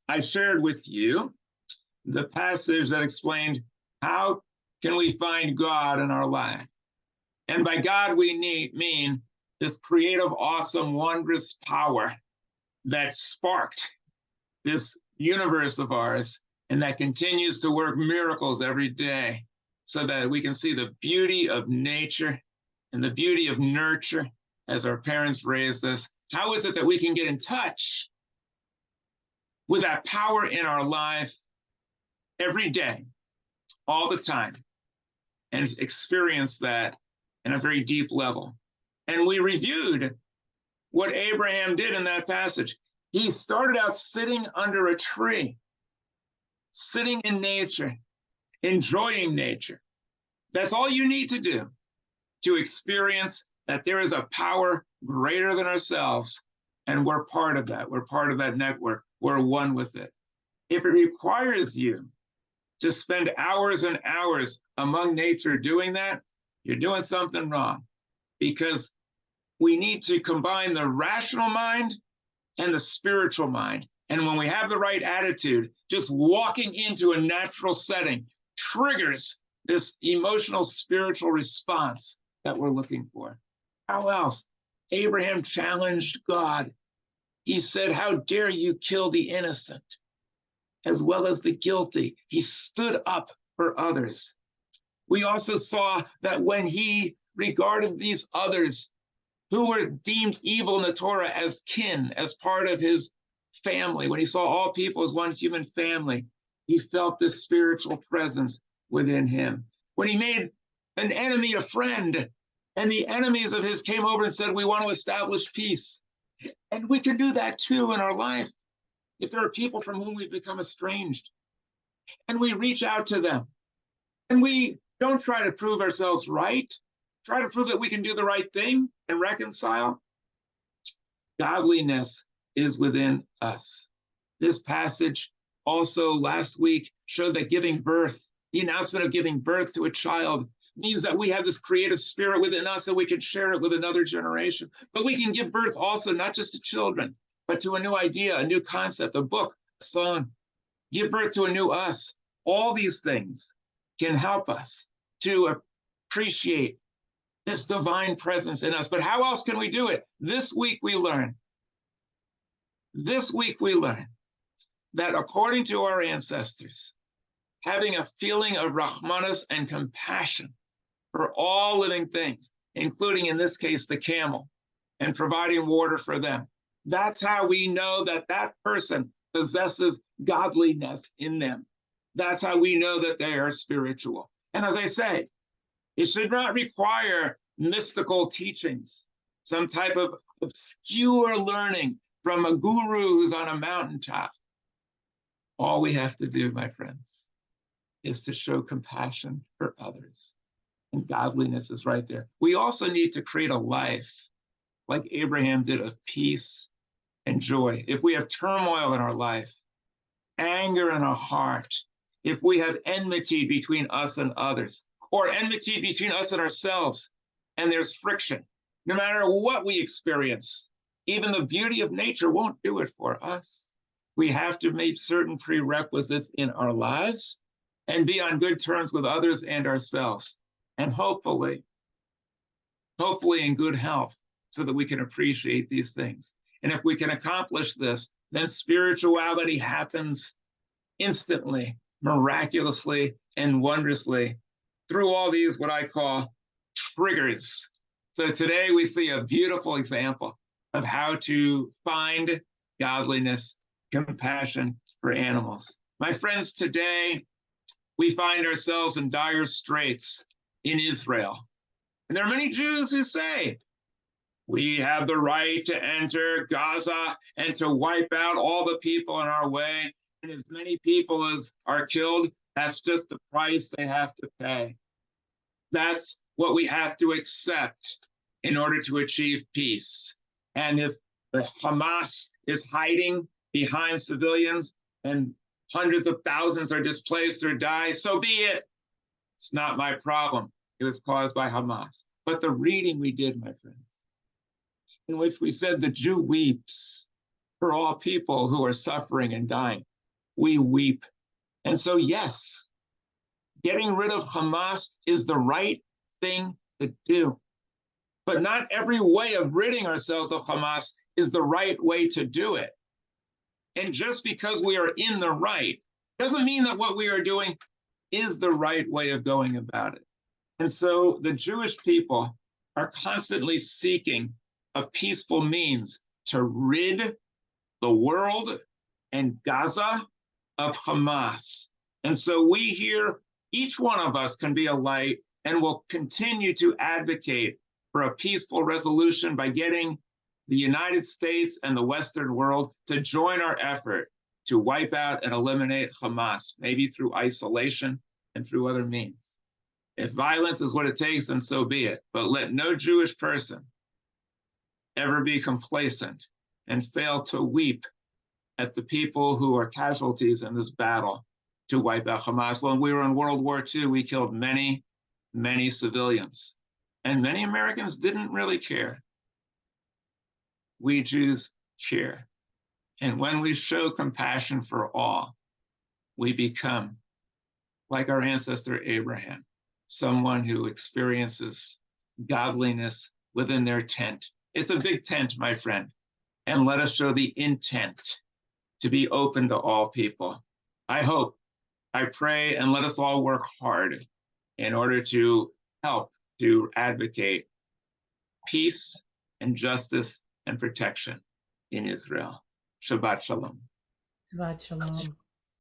I shared with you the passage that explained how can we find God in our life. And by God, we mean this creative, awesome, wondrous power that sparked this universe of ours and that continues to work miracles every day so that we can see the beauty of nature and the beauty of nurture as our parents raised us. How is it that we can get in touch with that power in our life every day, all the time, and experience that in a very deep level? And we reviewed what Abraham did in that passage. He started out sitting under a tree, sitting in nature, enjoying nature. That's all you need to do to experience that there is a power greater than ourselves, and we're part of that. We're part of that network. We're one with it. If it requires you to spend hours and hours among nature doing that, you're doing something wrong, because we need to combine the rational mind and the spiritual mind. And when we have the right attitude, just walking into a natural setting triggers this emotional, spiritual response that we're looking for. How else? Abraham challenged God. He said, "How dare you kill the innocent as well as the guilty?" He stood up for others. We also saw that when he regarded these others who were deemed evil in the Torah as kin, as part of his family, when he saw all people as one human family, he felt this spiritual presence within him. When he made an enemy a friend, and the enemies of his came over and said, "We want to establish peace." And we can do that too in our life. If there are people from whom we've become estranged, and we reach out to them, and we don't try to prove ourselves right, try to prove that we can do the right thing and reconcile. Godliness is within us. This passage also last week showed that giving birth, the announcement of giving birth to a child, means that we have this creative spirit within us and we can share it with another generation. But we can give birth also not just to children, but to a new idea, a new concept, a book, a song. Give birth to a new us. All these things can help us to appreciate this divine presence in us. But how else can we do it? This week we learn that according to our ancestors, having a feeling of rahmanas and compassion for all living things, including in this case the camel, and providing water for them, that's how we know that that person possesses godliness in them. That's how we know that they are spiritual. And as I say, it should not require mystical teachings, some type of obscure learning from a guru who's on a mountaintop. All we have to do, my friends, is to show compassion for others. And godliness is right there. We also need to create a life like Abraham did, of peace and joy. If we have turmoil in our life, anger in our heart, if we have enmity between us and others, or enmity between us and ourselves, and there's friction, no matter what we experience, even the beauty of nature won't do it for us. We have to make certain prerequisites in our lives and be on good terms with others and ourselves, and hopefully in good health, so that we can appreciate these things. And if we can accomplish this, then spirituality happens instantly, miraculously, and wondrously through all these, what I call triggers. So today we see a beautiful example of how to find godliness, compassion for animals. My friends, today we find ourselves in dire straits in Israel. And there are many Jews who say, we have the right to enter Gaza and to wipe out all the people in our way. And as many people as are killed, that's just the price they have to pay. That's what we have to accept in order to achieve peace. And if the Hamas is hiding behind civilians and hundreds of thousands are displaced or die, so be it. It's not my problem. It was caused by Hamas. But the reading we did, my friends, in which we said the Jew weeps for all people who are suffering and dying. we weep. And so, yes, getting rid of Hamas is the right thing to do. But not every way of ridding ourselves of Hamas is the right way to do it. And just because we are in the right doesn't mean that what we are doing is the right way of going about it. And so the Jewish people are constantly seeking a peaceful means to rid the world and Gaza of Hamas. And so we here, each one of us can be a light and will continue to advocate for a peaceful resolution by getting the United States and the Western world to join our effort to wipe out and eliminate Hamas, maybe through isolation and through other means. If violence is what it takes, then so be it. But let no Jewish person ever be complacent and fail to weep at the people who are casualties in this battle to wipe out Hamas. When we were in World War II, we killed many, many civilians. And many Americans didn't really care. We Jews care. And when we show compassion for all, we become, like our ancestor Abraham, someone who experiences godliness within their tent. It's a big tent, my friend. And let us show the intent to be open to all people. I hope, I pray, and let us all work hard in order to help to advocate peace and justice and protection in Israel. Shabbat Shalom. Shabbat Shalom.